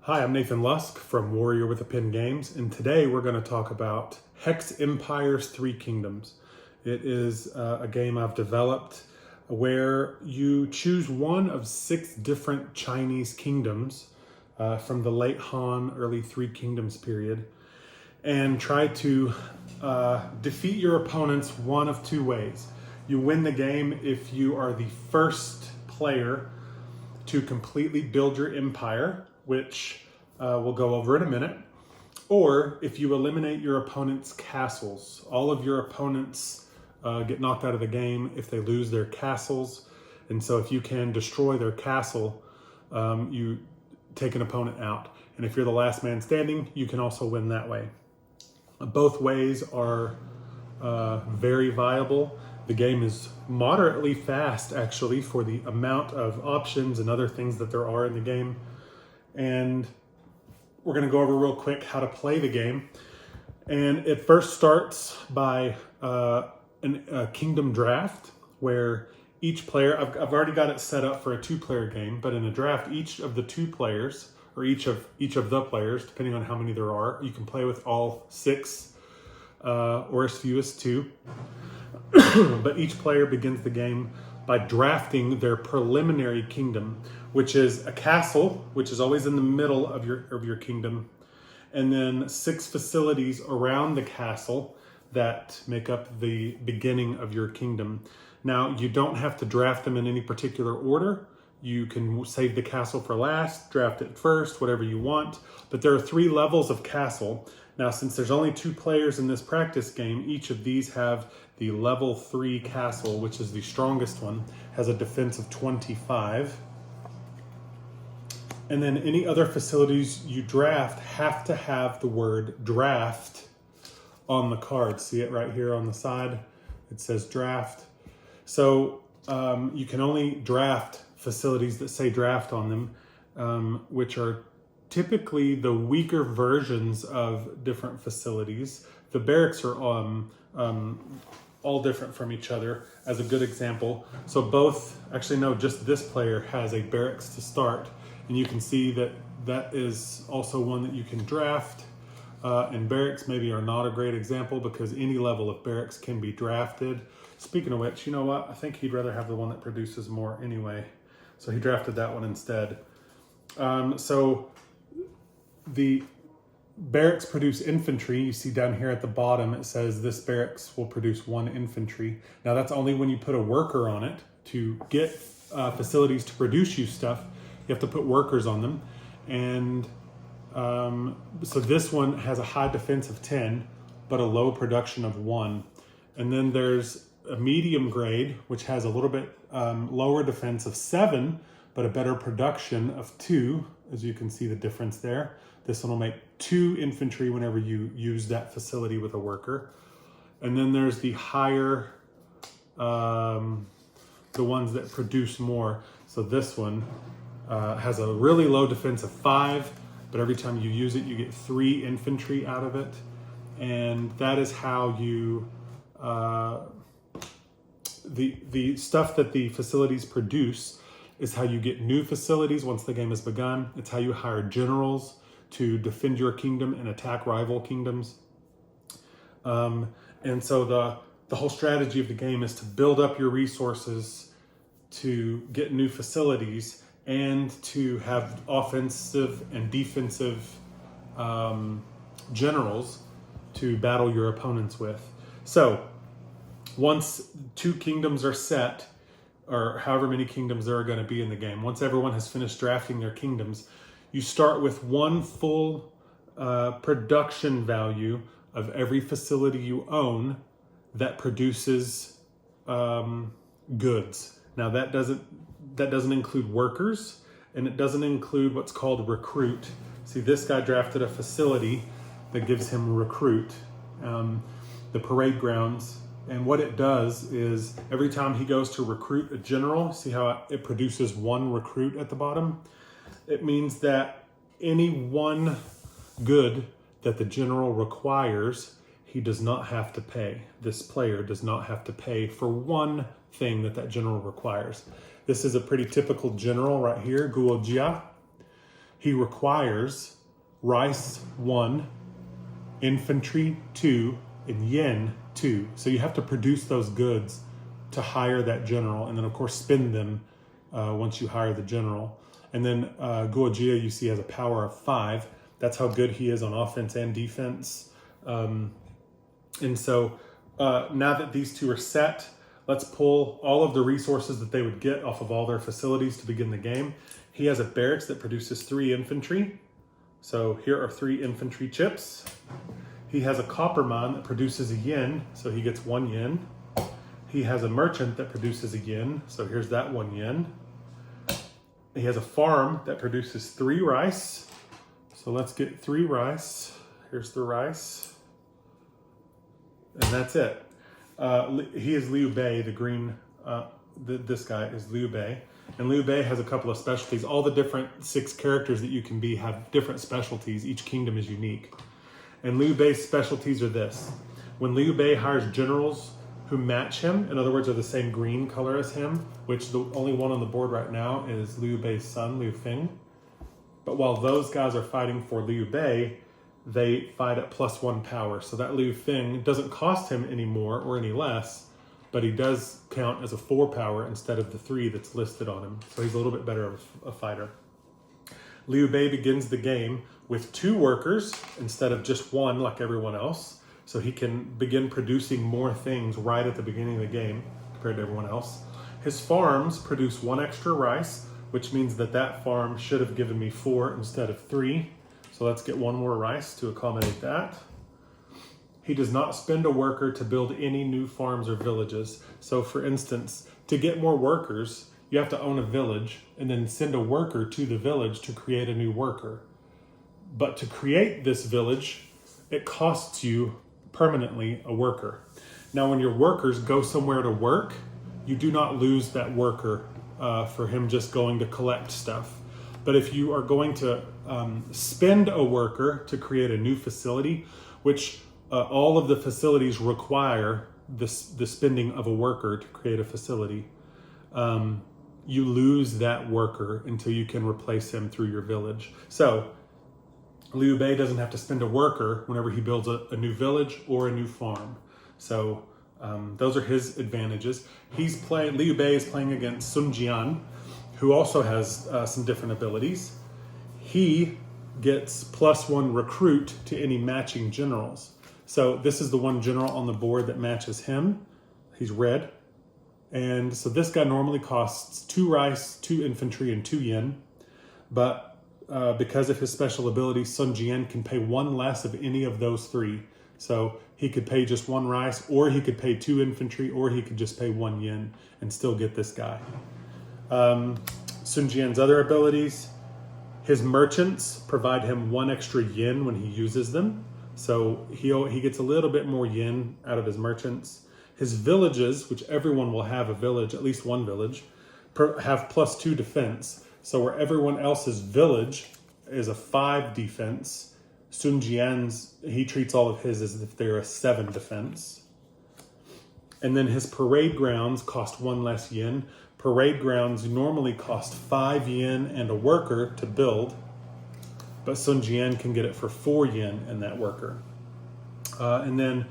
Hi, I'm Nathan Lusk from Warrior with a Pen Games, and today we're going to talk about Hex Empire's Three Kingdoms. It is a game I've developed where you choose one of 6 different Chinese kingdoms from the late Han, early Three Kingdoms period, and try to defeat your opponents one of 2 ways. You win the game if you are the first player to completely build your empire, which we'll go over in a minute, or if you eliminate your opponent's castles. All of your opponents get knocked out of the game if they lose their castles, and so if you can destroy their castle, you take an opponent out. And if you're the last man standing, you can also win that way. Both ways are very viable. The game is moderately fast, actually, for the amount of options and other things that there are in the game. And we're going to go over real quick how to play the game. And it first starts by a kingdom draft, where each player, I've already got it set up for a 2-player game, but in a draft, each of the 2 players, or each of the players, depending on how many there are, you can play with all 6 or as few as 2. But each player begins the game by drafting their preliminary kingdom, which is a castle, which is always in the middle of your kingdom, and then 6 facilities around the castle that make up the beginning of your kingdom. Now, you don't have to draft them in any particular order. You can save the castle for last, draft it first, whatever you want. But there are 3 levels of castle. Now, since there's only 2 players in this practice game, each of these have the level 3 castle, which is the strongest one, has a defense of 25. And then any other facilities you draft have to have the word draft on the card. See it right here on the side? It says draft. So you can only draft facilities that say draft on them, which are typically the weaker versions of different facilities. The barracks are all different from each other, as a good example. So both, actually no, just this player has a barracks to start, and you can see that that is also one that you can draft. And barracks maybe are not a great example because any level of barracks can be drafted. Speaking of which, you know what? I think he'd rather have the one that produces more anyway. So he drafted that one instead. So the barracks produce infantry. You see down here at the bottom, it says this barracks will produce 1 infantry. Now that's only when you put a worker on it. To get facilities to produce you stuff, you have to put workers on them. And so this one has a high defense of 10, but a low production of 1. And then there's a medium grade, which has a little bit lower defense of 7, but a better production of 2, as you can see the difference there. This one will make 2 infantry whenever you use that facility with a worker. And then there's the higher, the ones that produce more. So this one has a really low defense of 5, but every time you use it, you get 3 infantry out of it. And that is how you, the stuff that the facilities produce is how you get new facilities once the game has begun. It's how you hire generals to defend your kingdom and attack rival kingdoms. And so the whole strategy of the game is to build up your resources to get new facilities and to have offensive and defensive generals to battle your opponents with. So once 2 kingdoms are set, or however many kingdoms there are going to be in the game, once everyone has finished drafting their kingdoms, you start with 1 full production value of every facility you own that produces goods. Now that doesn't include workers, and it doesn't include what's called recruit. See, this guy drafted a facility that gives him recruit, the parade grounds. And what it does is every time he goes to recruit a general, see how it produces 1 recruit at the bottom? It means that any 1 good that the general requires, he does not have to pay. This player does not have to pay for 1 thing that general requires. This is a pretty typical general right here, Guo Jia. he requires rice 1, infantry 2, and yen 2. So you have to produce those goods to hire that general, and then of course spend them once you hire the general. And then Guojia you see has a power of 5. That's how good he is on offense and defense. And so now that these two are set, let's pull all of the resources that they would get off of all their facilities to begin the game. He has a barracks that produces 3 infantry. So here are 3 infantry chips. He has a copper mine that produces a yen, so he gets 1 yen. He has a merchant that produces a yen, so here's that 1 yen. He has a farm that produces 3 rice. So let's get 3 rice. Here's the rice. And that's it. He is Liu Bay, the green, this guy is Liu Bay. And Liu Bei has a couple of specialties. All the different 6 characters that you can be have different specialties. Each kingdom is unique. And Liu Bei's specialties are this. When Liu Bei hires generals who match him, in other words, are the same green color as him, which the only one on the board right now is Liu Bei's son, Liu Feng. But while those guys are fighting for Liu Bei, they fight at +1 power. So that Liu Feng doesn't cost him any more or any less, but he does count as a 4 power instead of the 3 that's listed on him. So he's a little bit better of a fighter. Liu Bei begins the game with 2 workers instead of just 1 like everyone else. So he can begin producing more things right at the beginning of the game compared to everyone else. His farms produce 1 extra rice, which means that that farm should have given me 4 instead of 3. So let's get 1 more rice to accommodate that. He does not spend a worker to build any new farms or villages. So for instance, to get more workers, you have to own a village and then send a worker to the village to create a new worker. But to create this village, it costs you permanently a worker. Now, when your workers go somewhere to work, you do not lose that worker for him just going to collect stuff. But if you are going to spend a worker to create a new facility, which all of the facilities require the spending of a worker to create a facility, you lose that worker until you can replace him through your village. So Liu Bei doesn't have to spend a worker whenever he builds a new village or a new farm. So those are his advantages. Liu Bei is playing against Sun Jian, who also has some different abilities. He gets +1 recruit to any matching generals. So this is the one general on the board that matches him. He's red. And so this guy normally costs 2 rice, 2 infantry, and 2 yen. But because of his special ability, Sun Jian can pay 1 less of any of those 3. So he could pay just 1 rice, or he could pay 2 infantry, or he could just pay 1 yen and still get this guy. Sun Jian's other abilities, his merchants provide him 1 extra yen when he uses them. So he gets a little bit more yen out of his merchants. His villages, which everyone will have a village, at least 1 village, have +2 defense. So where everyone else's village is a 5 defense, Sun Jian's, he treats all of his as if they're a 7 defense. And then his parade grounds cost 1 less yen. Parade grounds normally cost 5 yen and a worker to build, but Sun Jian can get it for 4 yen and that worker. And then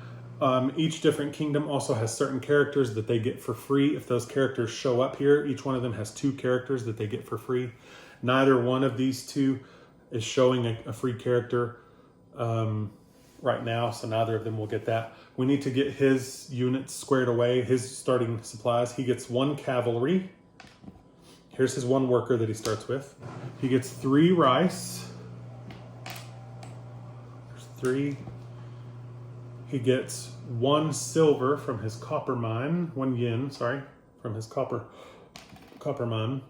each different kingdom also has certain characters that they get for free. If those characters show up here, each one of them has 2 characters that they get for free. Neither one of these 2 is showing a free character right now, so neither of them will get that. We need to get his units squared away, his starting supplies. He gets 1 cavalry. Here's his 1 worker that he starts with. He gets 3 rice. There's 3. He gets 1 silver from his copper mine, 1 yen, sorry, from his copper mine.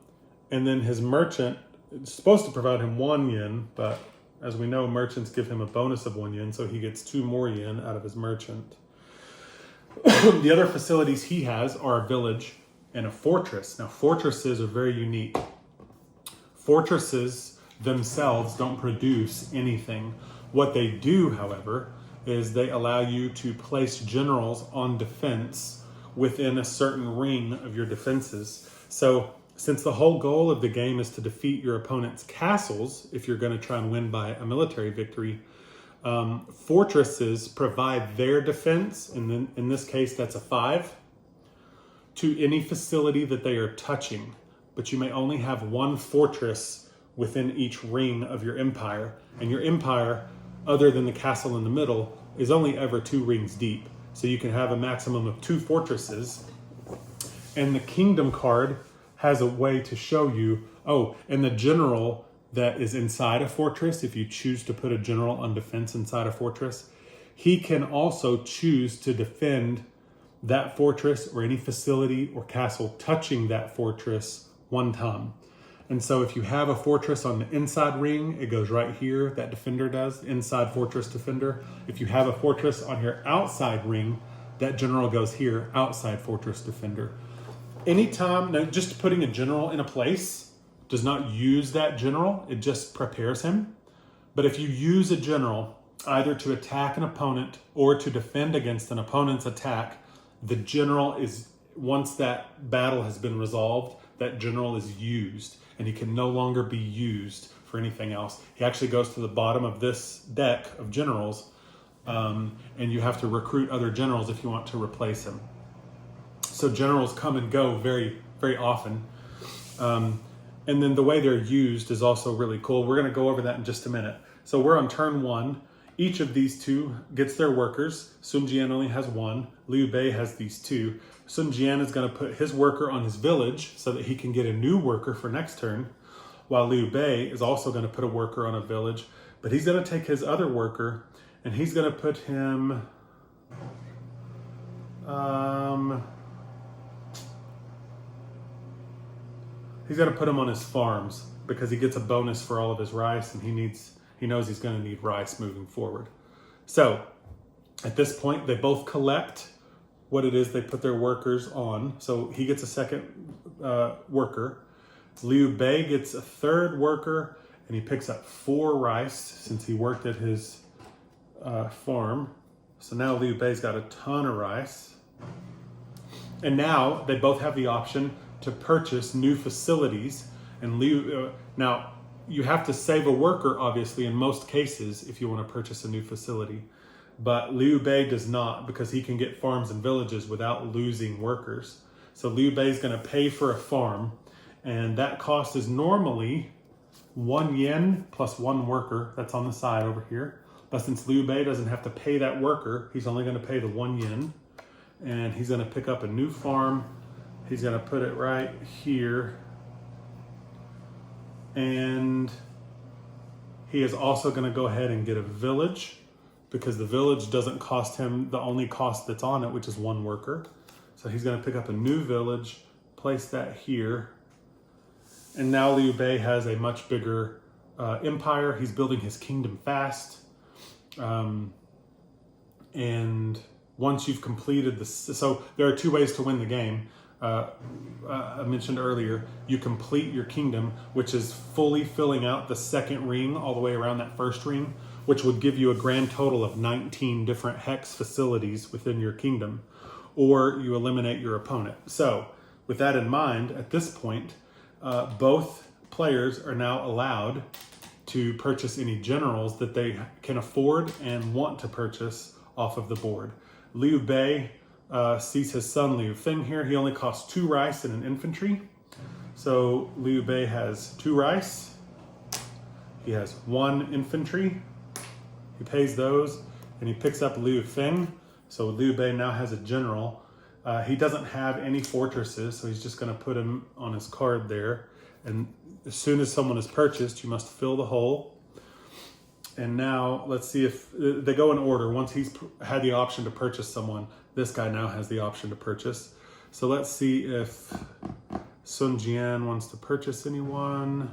And then his merchant is supposed to provide him 1 yen, but as we know, merchants give him a bonus of 1 yen, so he gets 2 more yen out of his merchant. The other facilities he has are a village and a fortress. Now, fortresses are very unique. Fortresses themselves don't produce anything. What they do, however, is they allow you to place generals on defense within a certain ring of your defenses. So Since the whole goal of the game is to defeat your opponent's castles, if you're going to try and win by a military victory, fortresses provide their defense, and then in this case that's a 5, to any facility that they are touching. But you may only have one fortress within each ring of your empire, and your empire, other than the castle in the middle, is only ever 2 rings deep. So you can have a maximum of 2 fortresses. And the kingdom card has a way to show you, and the general that is inside a fortress, if you choose to put a general on defense inside a fortress, he can also choose to defend that fortress or any facility or castle touching that fortress 1 time. And so if you have a fortress on the inside ring, it goes right here, that defender does, inside fortress defender. If you have a fortress on your outside ring, that general goes here, outside fortress defender. Anytime, now just putting a general in a place does not use that general, it just prepares him. But if you use a general either to attack an opponent or to defend against an opponent's attack, the general is, once that battle has been resolved, that general is used and he can no longer be used for anything else. He actually goes to the bottom of this deck of generals, and you have to recruit other generals if you want to replace him. So generals come and go very, very often. And then the way they're used is also really cool. We're going to go over that in just a minute. So we're on turn 1. Each of these 2 gets their workers. Sun Jian only has 1. Liu Bei has these 2. Sun Jian is going to put his worker on his village so that he can get a new worker for next turn, while Liu Bei is also going to put a worker on a village. But he's going to take his other worker and he's going to put him... he's going to put him on his farms because he gets a bonus for all of his rice, and he knows he's going to need rice moving forward. So at this point, they both collect what it is they put their workers on. So he gets a second worker. Liu Bei gets a 3rd worker, and he picks up 4 rice since he worked at his farm. So now Liu Bei's got a ton of rice. And now they both have the option to purchase new facilities. And now you have to save a worker, obviously, in most cases, if you want to purchase a new facility. But Liu Bei does not, because he can get farms and villages without losing workers. So Liu Bei is going to pay for a farm, and that cost is normally 1 yen plus 1 worker. That's on the side over here. But since Liu Bei doesn't have to pay that worker, he's only going to pay the 1 yen. And he's going to pick up a new farm. He's going to put it right here. And he is also going to go ahead and get a village, because the village doesn't cost him the only cost that's on it, which is 1 worker. So he's going to pick up a new village, place that here. And now Liu Bei has a much bigger empire. He's building his kingdom fast. And once you've completed this, so there are 2 ways to win the game. I mentioned earlier, you complete your kingdom, which is fully filling out the 2nd ring all the way around that 1st ring, which would give you a grand total of 19 different hex facilities within your kingdom, or you eliminate your opponent. So with that in mind, at this point, both players are now allowed to purchase any generals that they can afford and want to purchase off of the board. Liu Bei sees his son Liu Feng here. He only costs 2 rice and an infantry. So Liu Bei has 2 rice. He has 1 infantry. He pays those, and he picks up Liu Feng. So Liu Bei now has a general. He doesn't have any fortresses, so he's just going to put him on his card there. And as soon as someone is purchased, you must fill the hole. And now let's see if they go in order. Once he's had the option to purchase someone, this guy now has the option to purchase. So let's see if Sun Jian wants to purchase anyone.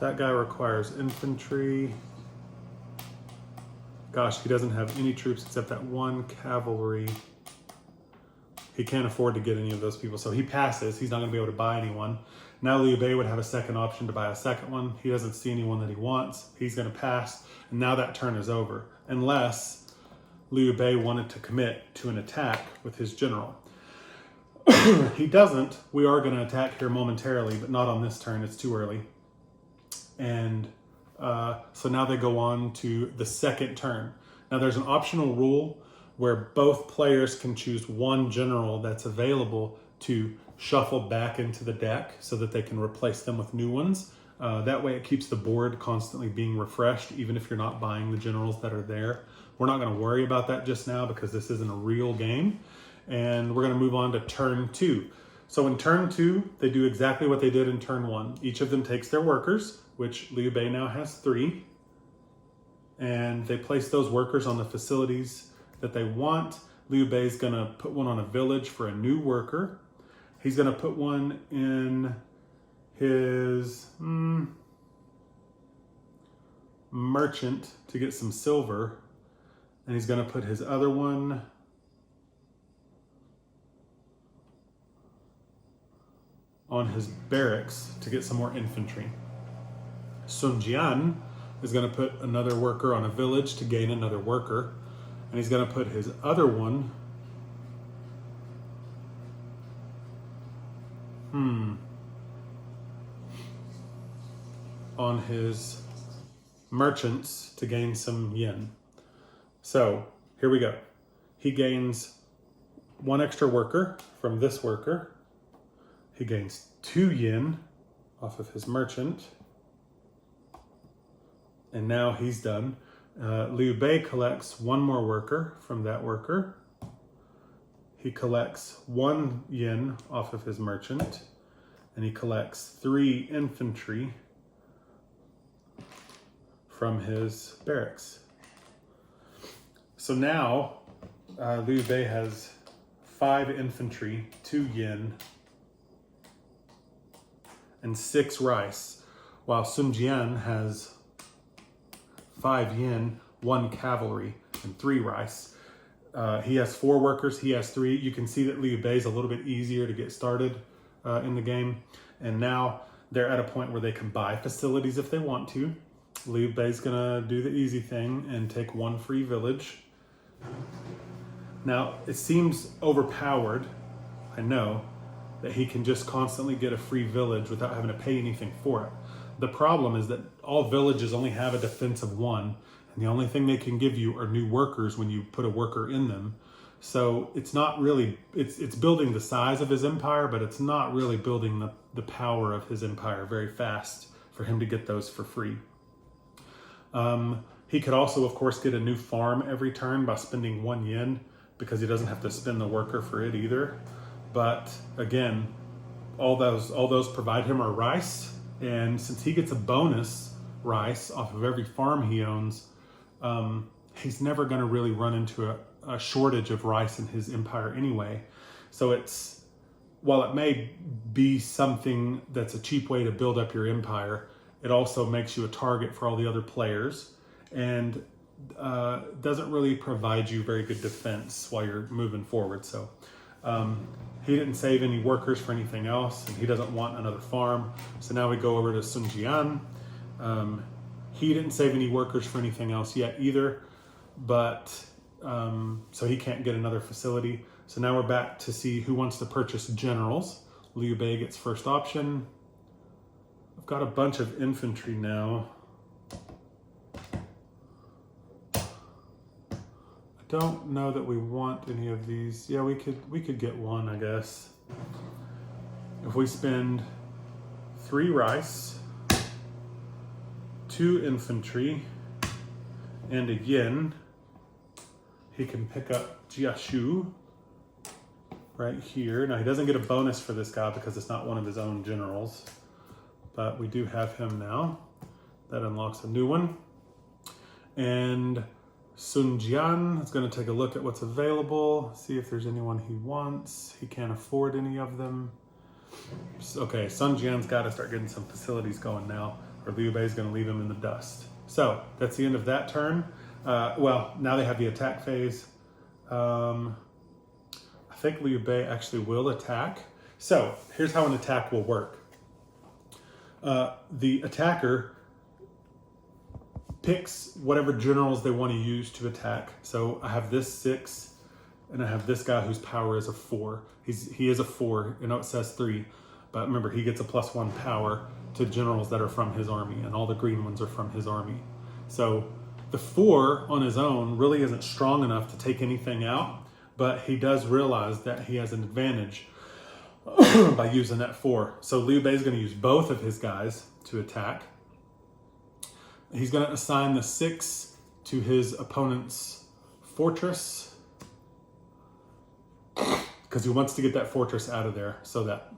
That guy requires infantry. Gosh, he doesn't have any troops except that 1 cavalry. He can't afford to get any of those people, so he passes. He's not going to be able to buy anyone. Now Liu Bei would have a 2nd option to buy a 2nd one. He doesn't see anyone that he wants. He's going to pass, and now that turn is over, unless Liu Bei wanted to commit to an attack with his general. he doesn't, we are going to attack here momentarily, but not on this turn. It's too early. And so now they go on to the second turn. Now there's an optional rule where both players can choose one general that's available to shuffle back into the deck so that they can replace them with new ones. That way it keeps the board constantly being refreshed, even if you're not buying the generals that are there. We're not going to worry about that just now because this isn't a real game. And we're going to move on to turn 2. So in turn 2, they do exactly what they did in turn 1. Each of them takes their workers, which Liu Bay now has 3. And they place those workers on the facilities that they want. Liu Bei is going to put one on a village for a new worker. He's going to put one in his merchant to get some silver. And he's going to put his other one on his barracks to get some more infantry. Sun Jian is going to put another worker on a village to gain another worker. And he's going to put his other one on his merchants to gain some yen. So here we go. He gains 1 extra worker from this worker. He gains 2 yen off of his merchant. And now he's done. Liu Bei collects 1 more worker from that worker. He collects 1 yen off of his merchant. And he collects 3 infantry from his barracks. So now Liu Bei has 5 infantry, 2 yen, and 6 rice, while Sun Jian has 5 yen, 1 cavalry, and 3 rice. He has 4 workers, he has 3. You can see that Liu Bei is a little bit easier to get started in the game. And now they're at a point where they can buy facilities if they want to. Liu Bei is gonna do the easy thing and take 1 free village. Now, it seems overpowered, I know, that he can just constantly get a free village without having to pay anything for it. The problem is that all villages only have a defense of 1, and the only thing they can give you are new workers when you put a worker in them. So it's not really, it's building the size of his empire, but it's not really building the power of his empire very fast for him to get those for free. He could also, of course, get a new farm every turn by spending 1 yen, because he doesn't have to spend the worker for it either. But again, all those provide him are rice, and since he gets a bonus rice off of every farm he owns, he's never going to really run into a shortage of rice in his empire anyway. So while it may be something that's a cheap way to build up your empire, it also makes you a target for all the other players, and doesn't really provide you very good defense while you're moving forward. So he didn't save any workers for anything else, and he doesn't want another farm. So now we go over to Sun Jian. He didn't save any workers for anything else yet either, but so he can't get another facility. So now we're back to see who wants to purchase generals. Liu Bei gets first option. I've got a bunch of infantry now. I don't know that we want any of these. Yeah, we could get 1, I guess. If we spend 3 rice, 2 infantry, and a yen, he can pick up Jiashu right here. Now he doesn't get a bonus for this guy because it's not one of his own generals, but we do have him now. That unlocks a new one. And Sun Jian is going to take a look at what's available, see if there's anyone he wants. He can't afford any of them. Okay, Sun Jian's got to start getting some facilities going now, or Liu Bei is going to leave him in the dust. So that's the end of that turn. Well, now they have the attack phase. I think Liu Bei actually will attack. So here's how an attack will work. The attacker picks whatever generals they want to use to attack. So I have this 6 and I have this guy whose power is a 4. He is a 4. You know, it says 3, but remember, he gets a +1 power to generals that are from his army, and all the green ones are from his army. So the 4 on his own really isn't strong enough to take anything out, but he does realize that he has an advantage by using that 4. So Liu Bei is going to use both of his guys to attack. He's going to assign the 6 to his opponent's fortress because he wants to get that fortress out of there so that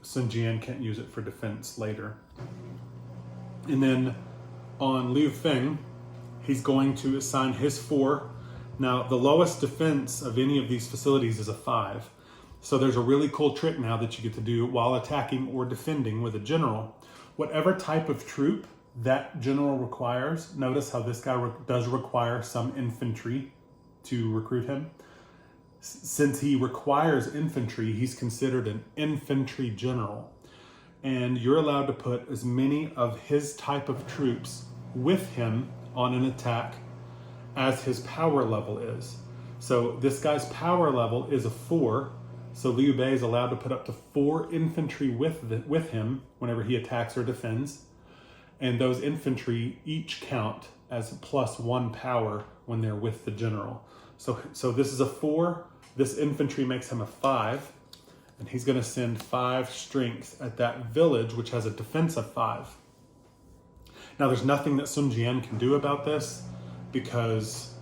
Sun Jian can't use it for defense later. And then on Liu Feng, he's going to assign his 4. Now, the lowest defense of any of these facilities is a 5. So there's a really cool trick now that you get to do while attacking or defending with a general. Whatever type of troop that general requires, notice how this guy does require some infantry to recruit him. Since he requires infantry, he's considered an infantry general. And you're allowed to put as many of his type of troops with him on an attack as his power level is. So this guy's power level is a 4. So Liu Bei is allowed to put up to 4 infantry with him whenever he attacks or defends. And those infantry each count as +1 power when they're with the general. So this is a 4. This infantry makes him a 5. And he's going to send 5 strength at that village, which has a defense of 5. Now, there's nothing that Sun Jian can do about this because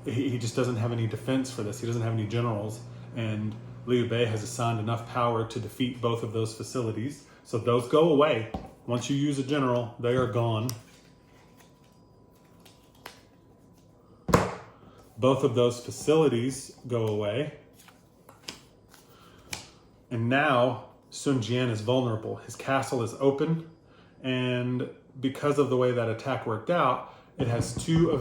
he just doesn't have any defense for this. He doesn't have any generals. And Liu Bei has assigned enough power to defeat both of those facilities. So those go away. Once you use a general, they are gone. Both of those facilities go away. And now Sun Jian is vulnerable. His castle is open. And because of the way that attack worked out, it has 2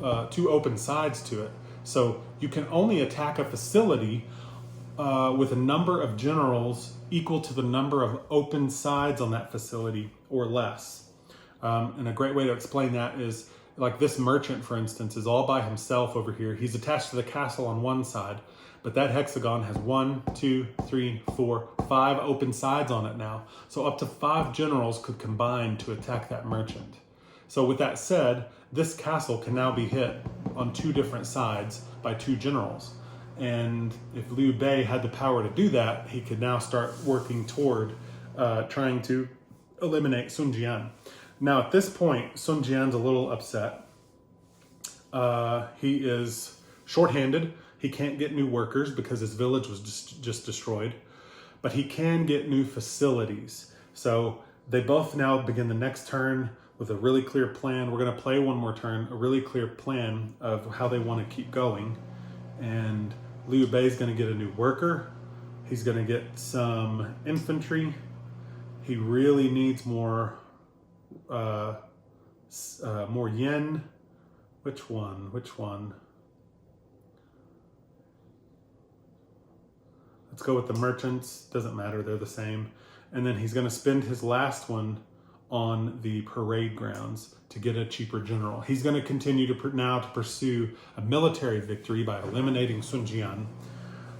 open sides to it. So you can only attack a facility with a number of generals equal to the number of open sides on that facility or less. And a great way to explain that is like this merchant, for instance, is all by himself over here. He's attached to the castle on one side, but that hexagon has 1, 2, 3, 4, 5 open sides on it now. So up to 5 generals could combine to attack that merchant. So with that said, this castle can now be hit on 2 different sides by 2 generals. And if Liu Bei had the power to do that, he could now start working toward trying to eliminate Sun Jian. Now at this point, Sun Jian's a little upset. He is shorthanded. He can't get new workers because his village was just destroyed. But he can get new facilities. So they both now begin the next turn with a really clear plan. We're going to play one more turn, a really clear plan of how they want to keep going. And Liu Bei is going to get a new worker. He's going to get some infantry. He really needs more yen. Which one? Let's go with the merchants. Doesn't matter, they're the same. And then he's going to spend his last one on the parade grounds to get a cheaper general. He's going to continue to pursue a military victory by eliminating Sun Jian,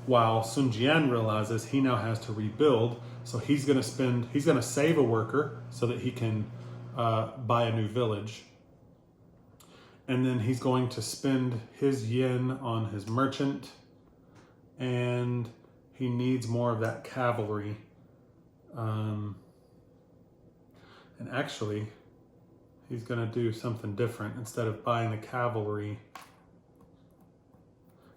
while Sun Jian realizes he now has to rebuild. So he's going to save a worker so that he can buy a new village. And then he's going to spend his yen on his merchant, and he needs more of that cavalry. And actually, he's going to do something different. Instead of buying the cavalry,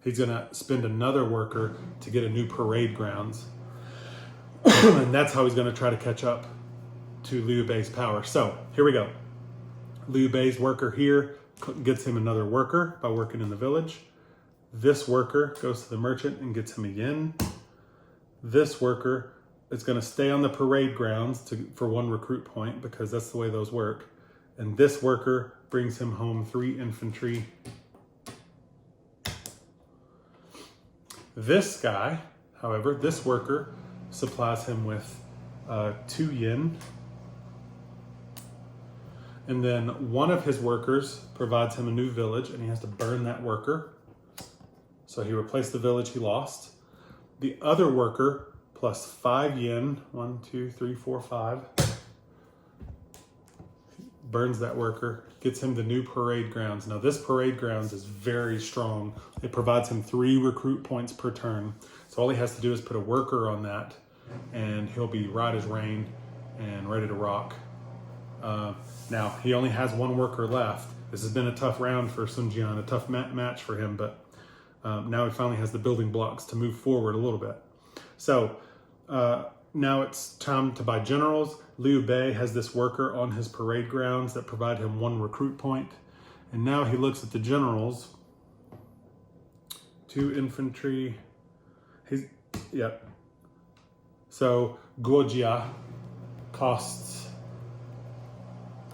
he's going to spend another worker to get a new parade grounds. And that's how he's going to try to catch up to Liu Bei's power. So here we go. Liu Bei's worker here gets him another worker by working in the village. This worker goes to the merchant and gets him a yen. This worker is going to stay on the parade grounds for 1 recruit point because that's the way those work. And this worker brings him home 3 infantry. This guy, however, this worker supplies him with 2 yen. And then one of his workers provides him a new village, and he has to burn that worker. So he replaced the village he lost. The other worker plus 5 yen, 1, 2, 3, 4, 5, burns that worker, gets him the new parade grounds. Now this parade grounds is very strong. It provides him 3 recruit points per turn. So all he has to do is put a worker on that and he'll be right as rain and ready to rock. Now he only has 1 worker left. This has been a tough round for Sun Jian, a tough match for him, but now he finally has the building blocks to move forward a little bit. So now it's time to buy generals. Liu Bay has this worker on his parade grounds that provide him 1 recruit point. And now he looks at the generals. 2 infantry. Yep. So Guojia costs,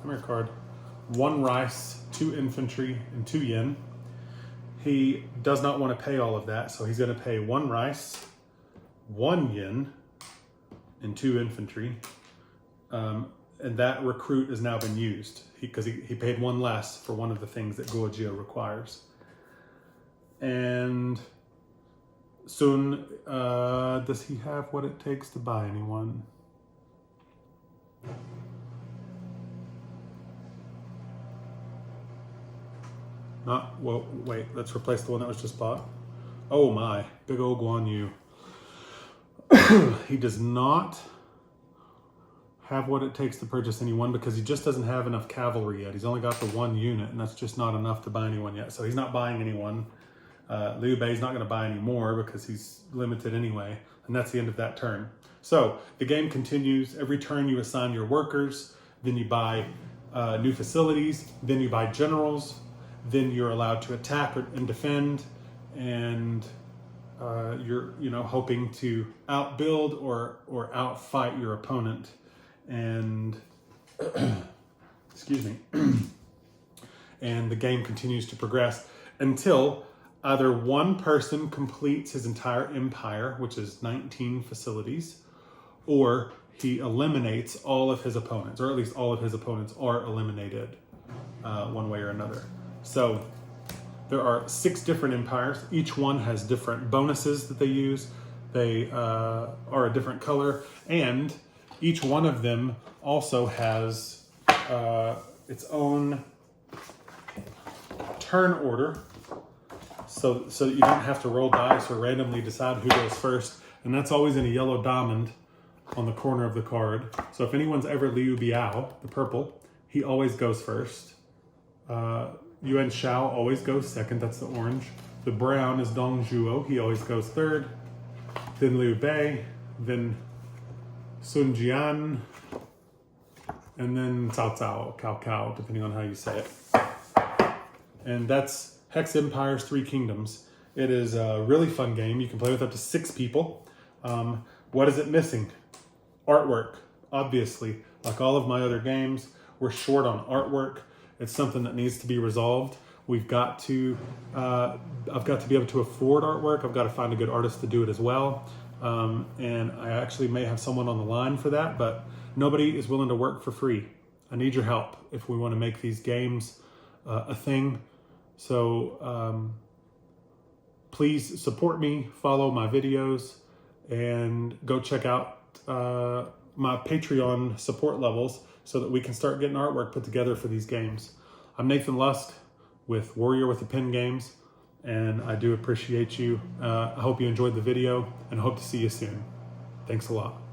come here card, 1 rice, 2 infantry, and 2 yen. He does not want to pay all of that, so he's going to pay 1 rice, 1 yen, and 2 infantry. And that recruit has now been used because he paid 1 less for one of the things that Guojia requires. And Sun, does he have what it takes to buy anyone? Not, well, wait, let's replace the one that was just bought. Oh my, big old Guan Yu. He does not have what it takes to purchase anyone because he just doesn't have enough cavalry yet. He's only got the 1 unit and that's just not enough to buy anyone yet. So he's not buying anyone. Liu Bei's not gonna buy any more because he's limited anyway. And that's the end of that turn. So the game continues. Every turn you assign your workers, then you buy new facilities, then you buy generals, then you're allowed to attack and defend, and you're hoping to outbuild or outfight your opponent. And excuse me. And the game continues to progress until either one person completes his entire empire, which is 19 facilities, or he eliminates all of his opponents, or at least all of his opponents are eliminated one way or another. So there are 6 different empires. Each one has different bonuses that they use. They are a different color, and each one of them also has its own turn order, so that you don't have to roll dice or randomly decide who goes first. And that's always in a yellow diamond on the corner of the card. So if anyone's ever Liu Biao, the purple, he always goes first. Yuan Shao always goes second, that's the orange. The brown is Dong Zhuo, he always goes third. Then Liu Bei, then Sun Jian, and then Cao Cao, depending on how you say it. And that's Hex Empire's 3 Kingdoms. It is a really fun game. You can play with up to 6 people. What is it missing? Artwork, obviously. Like all of my other games, we're short on artwork. It's something that needs to be resolved. I've got to be able to afford artwork. I've got to find a good artist to do it as well. And I actually may have someone on the line for that, but nobody is willing to work for free. I need your help if we want to make these games a thing. So please support me, follow my videos, and go check out my Patreon support levels so that we can start getting artwork put together for these games. I'm Nathan Lusk with Warrior with a Pen Games, and I do appreciate you. I hope you enjoyed the video and hope to see you soon. Thanks a lot.